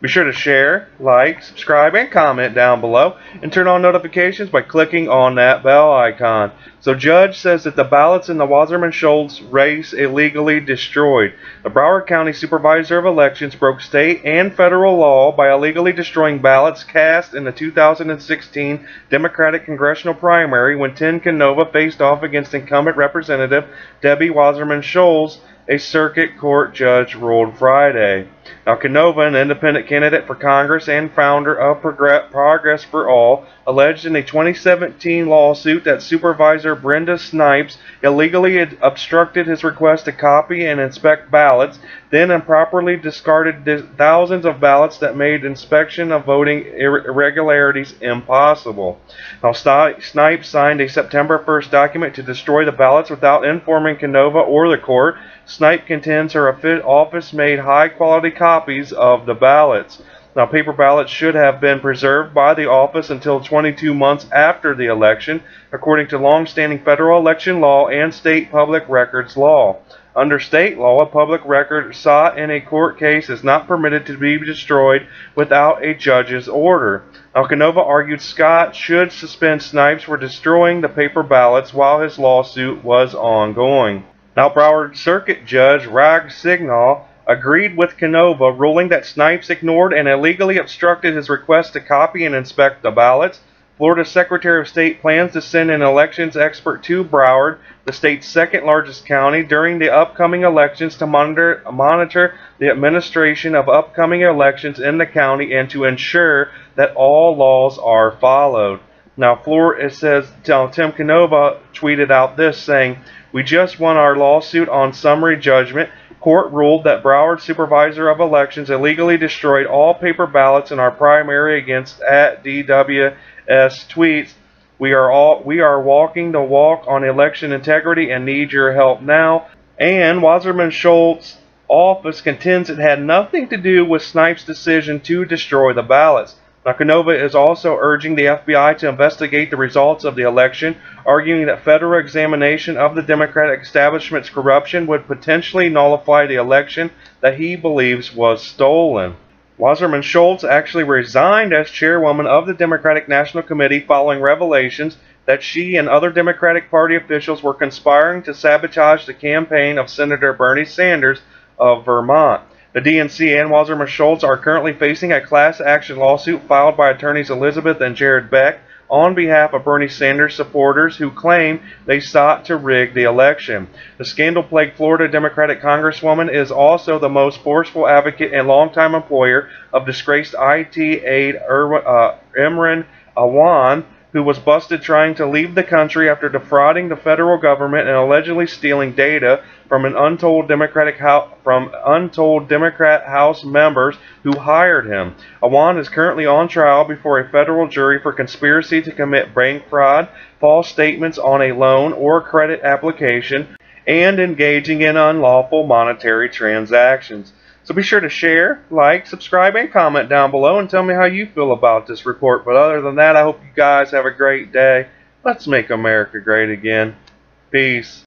Be sure to share, like, subscribe, and comment down below, and turn on notifications by clicking on that bell icon. So judge says that the ballots in the Wasserman Schultz race illegally destroyed. The Broward County Supervisor of Elections broke state and federal law by illegally destroying ballots cast in the 2016 Democratic congressional primary when Tim Canova faced off against incumbent Representative Debbie Wasserman Schultz, a circuit court judge ruled Friday. Now, Canova, an independent candidate for Congress and founder of Progress for All, alleged in a 2017 lawsuit that Supervisor Brenda Snipes illegally obstructed his request to copy and inspect ballots, then improperly discarded thousands of ballots that made inspection of voting irregularities impossible. Now, Snipes signed a September 1st document to destroy the ballots without informing Canova or the court. Snipe contends her office made high-quality copies of the ballots. Now, paper ballots should have been preserved by the office until 22 months after the election, according to long-standing federal election law and state public records law. Under state law, a public record sought in a court case is not permitted to be destroyed without a judge's order. Now, Canova argued Scott should suspend Snipes for destroying the paper ballots while his lawsuit was ongoing. Now, Broward Circuit Judge Rag Signal agreed with Canova, ruling that Snipes ignored and illegally obstructed his request to copy and inspect the ballots. Florida Secretary of State plans to send an elections expert to Broward, the state's second largest county, during the upcoming elections to monitor the administration of upcoming elections in the county and to ensure that all laws are followed. Now, it says, Tim Canova tweeted out this, saying, "We just won our lawsuit on summary judgment. Court ruled that Broward Supervisor of Elections illegally destroyed all paper ballots in our primary against @DWS tweets. We are walking the walk on election integrity and need your help now." And Wasserman Schultz's office contends it had nothing to do with Snipes' decision to destroy the ballots. Now, Canova is also urging the FBI to investigate the results of the election, arguing that federal examination of the Democratic establishment's corruption would potentially nullify the election that he believes was stolen. Wasserman Schultz actually resigned as chairwoman of the Democratic National Committee following revelations that she and other Democratic Party officials were conspiring to sabotage the campaign of Senator Bernie Sanders of Vermont. The DNC and Wasserman Schultz are currently facing a class action lawsuit filed by attorneys Elizabeth and Jared Beck on behalf of Bernie Sanders supporters who claim they sought to rig the election. The scandal-plagued Florida Democratic Congresswoman is also the most forceful advocate and longtime employer of disgraced IT aide Imran Awan, who was busted trying to leave the country after defrauding the federal government and allegedly stealing data from untold Democrat House members who hired him. Awan is currently on trial before a federal jury for conspiracy to commit bank fraud, false statements on a loan or credit application, and engaging in unlawful monetary transactions. So be sure to share, like, subscribe, and comment down below and tell me how you feel about this report. But other than that, I hope you guys have a great day. Let's make America great again. Peace.